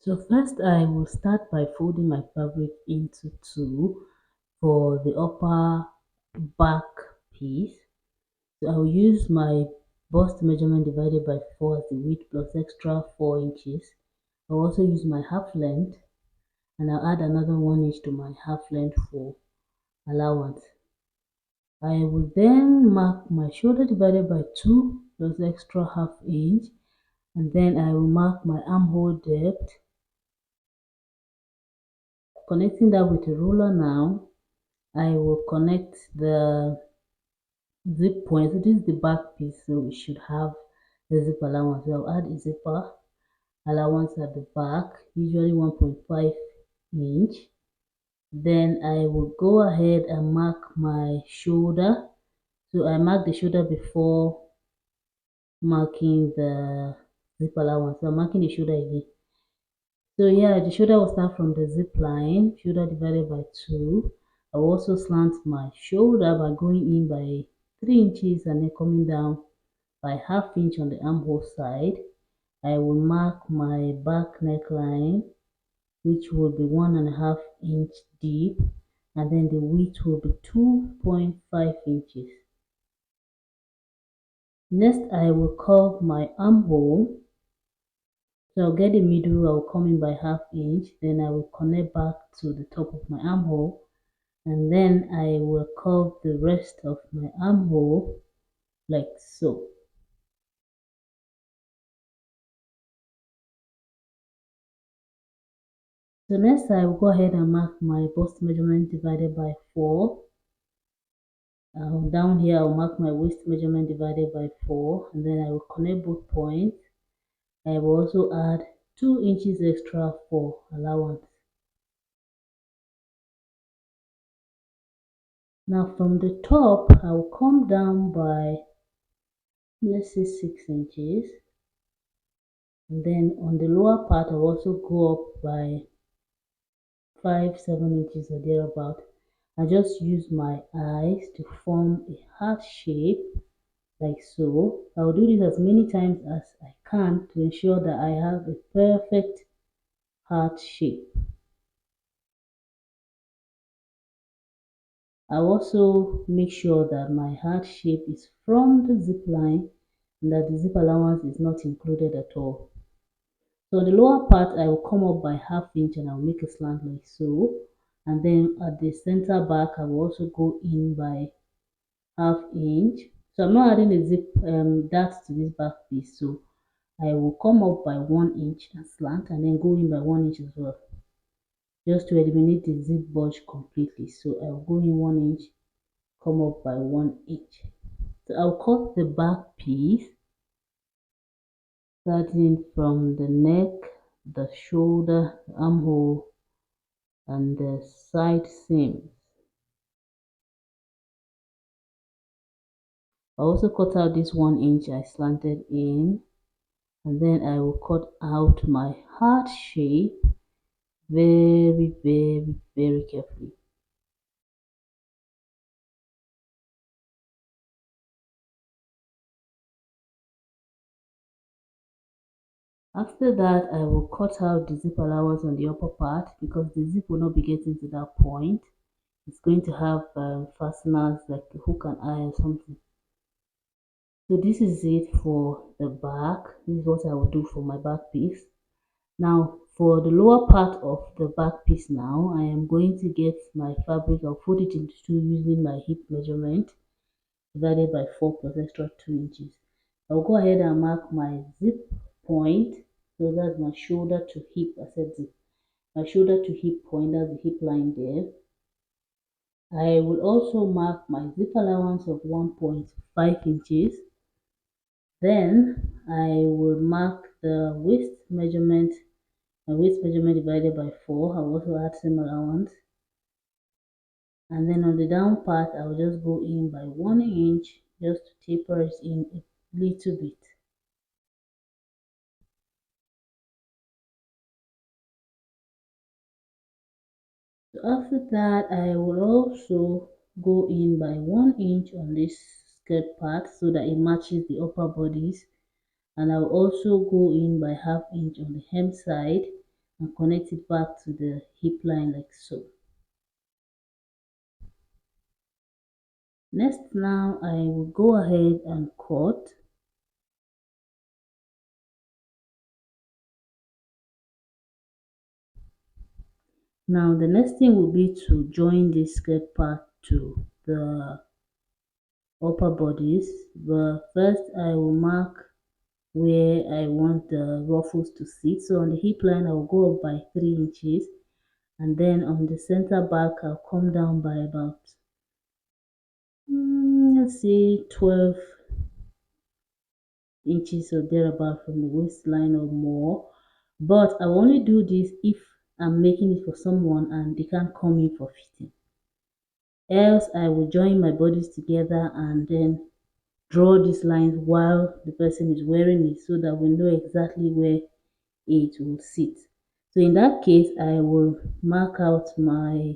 So first I will start by folding my fabric into two for the upper back piece. So I will use my bust measurement divided by 4 as the width plus extra 4 inches. I will also use my half length and I'll add another 1 inch to my half length for allowance. I will then mark my shoulder divided by 2 plus extra half inch, and then I will mark my armhole depth, connecting that with a ruler. Now I will connect the zip point. So this is the back piece, so we should have the zip allowance. So I'll add a zipper allowance at the back, usually 1.5 inch. Then I will go ahead and mark my shoulder. So I mark the shoulder before marking the zip allowance. So I'm marking the shoulder again. So yeah, the shoulder will start from the zip line, shoulder divided by 2. I will also slant my shoulder by going in by 3 inches and then coming down by half inch on the armhole side. I will mark my back neckline, which will be 1.5 inch deep, and then the width will be 2.5 inches. Next, I will curve my armhole. So I'll get the middle, I'll come in by half inch, then I will connect back to the top of my armhole, and then I will curve the rest of my armhole like so. So next I will go ahead and mark my bust measurement divided by 4. Down here I'll mark my waist measurement divided by 4, and then I will connect both points. I will also add 2 inches extra for allowance. Now from the top I will come down by, let's say, 6 inches, and then on the lower part I'll also go up by 5-7 inches or thereabout. I just use my eyes to form a heart shape like so. I will do this as many times as I can to ensure that I have a perfect heart shape. I also make sure that my heart shape is from the zip line and that the zip allowance is not included at all. So the lower part I will come up by half inch and I'll make a slant like so, and then at the center back I will also go in by half inch. So I'm not adding a zip dart to this back piece, so I will come up by 1 inch and slant and then go in by 1 inch as well, just to eliminate the zip bulge completely. So I will go in 1 inch, come up by 1 inch. So I'll cut the back piece starting from the neck, the shoulder, the armhole, and the side seams. I also cut out this 1 inch I slanted in, and then I will cut out my heart shape very carefully. After that, I will cut out the zip allowance on the upper part because the zip will not be getting to that point. It's going to have fasteners like a hook and eye or something. So this is it for the back. This is what I will do for my back piece. Now for the lower part of the back piece, now I am going to get my fabric. I'll fold it into two using my hip measurement divided by 4 plus extra 2 inches. I'll go ahead and mark my zip point. So that's my shoulder to hip. I said zip. My shoulder to hip point, that's the hip line there. I will also mark my zip allowance of 1.5 inches. Then I will mark the waist measurement, my waist measurement divided by 4. I will also add same allowance. And then on the down part, I will just go in by 1 inch just to taper it in a little bit. So after that, I will also go in by 1 inch on this skirt part so that it matches the upper bodice, and I will also go in by half inch on the hem side and connect it back to the hip line like so. Next, now I will go ahead and cut. Now the next thing will be to join this skirt part to the upper bodice, but first I will mark where I want the ruffles to sit. So on the hip line I'll go up by 3 inches, and then on the center back I'll come down by about let's say 12 inches or thereabout from the waistline or more. But I will only do this if I'm making it for someone and they can't come in for fitting. Else I will join my bodies together and then draw these lines while the person is wearing it so that we know exactly where it will sit. So in that case, I will mark out my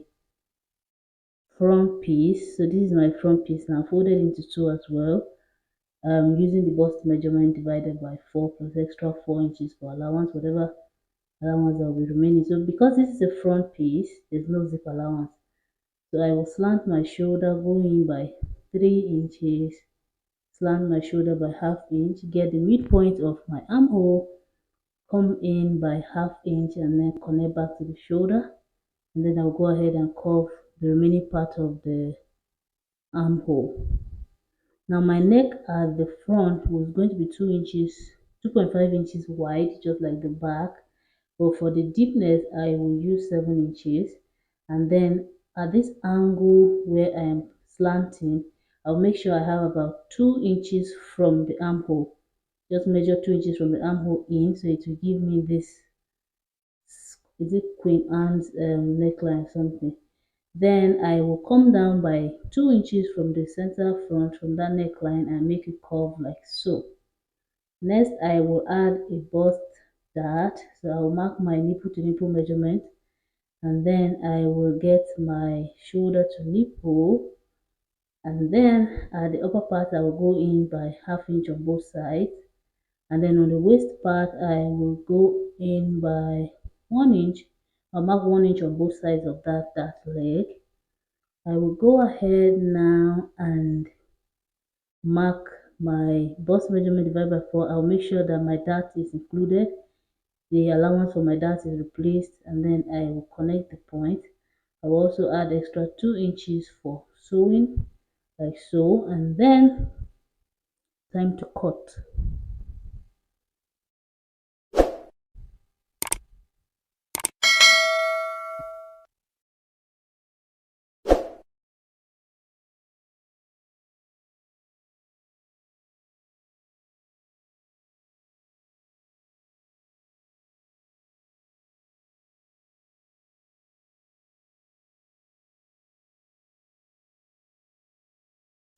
front piece. So this is my front piece now, folded into two as well. Using the bust measurement divided by 4 plus extra 4 inches for allowance, whatever allowance that will be remaining. So because this is a front piece, there's no zip allowance. So I will slant my shoulder, go in by 3 inches, slant my shoulder by half inch, get the midpoint of my armhole, come in by half inch and then connect back to the shoulder, and then I'll go ahead and curve the remaining part of the armhole. Now my neck at the front was going to be 2 inches, 2.5 inches wide, just like the back, but for the deepness I will use 7 inches, and then at this angle where I am slanting, I'll make sure I have about 2 inches from the armhole. Just measure 2 inches from the armhole in, so it will give me this, is it Queen Anne's neckline or something. Then I will come down by 2 inches from the center front from that neckline and make it curve like so. Next I will add a bust dart, so I will mark my nipple to nipple measurement, and then I will get my shoulder to nipple, and then at the upper part I will go in by half inch on both sides, and then on the waist part I will go in by 1 inch. I'll mark 1 inch on both sides of that leg. I will go ahead now and mark my bust measurement divided by 4. I'll make sure that my dart is included, the allowance for my dart is replaced, and then I will connect the point. I will also add extra 2 inches for sewing like so, and then time to cut.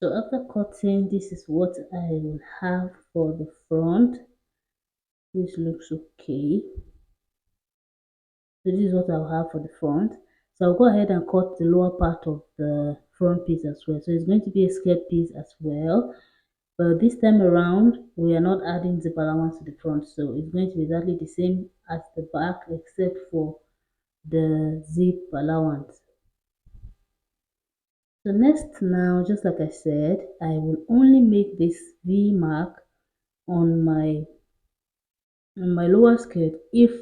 So after cutting, this is what I will have for the front. This looks okay. So this is what I'll have for the front. So I'll go ahead and cut the lower part of the front piece as well. So it's going to be a skirt piece as well. But this time around, we are not adding zip allowance to the front. So it's going to be exactly the same as the back except for the zip allowance. So next now, just like I said, I will only make this V mark on my lower skirt if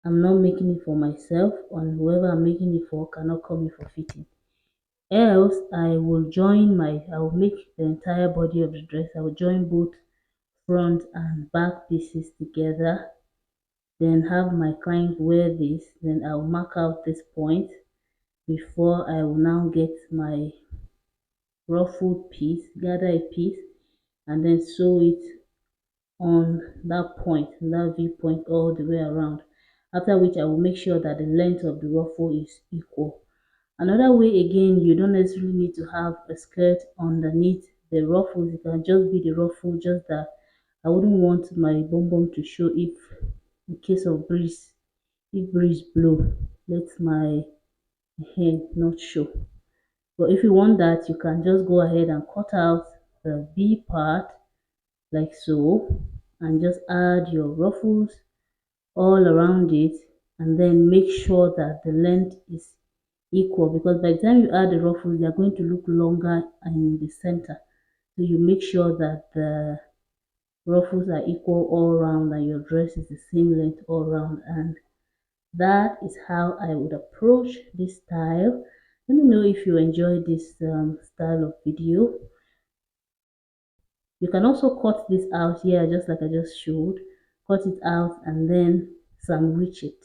I'm not making it for myself, and whoever I'm making it for cannot come in for fitting. Else I will make the entire body of the dress. I will join both front and back pieces together, then have my client wear this, then I'll mark out this point before I will now get my ruffled piece, gather a piece, and then sew it on that point, that V point all the way around. After which I will make sure that the length of the ruffle is equal. Another way again, you don't necessarily need to have a skirt underneath the ruffles. It can just be the ruffle, just that I wouldn't want my bum to show if in case of breeze, if breeze blow, let my hair not show. But if you want that, you can just go ahead and cut out the V part like so, and just add your ruffles all around it, and then make sure that the length is equal, because by the time you add the ruffles they are going to look longer in the center. So you make sure that the ruffles are equal all around and your dress is the same length all around, and that is how I would approach this style. Let me know if you enjoy this style of video. You can also cut this out here just like I just showed. Cut it out and then sandwich it.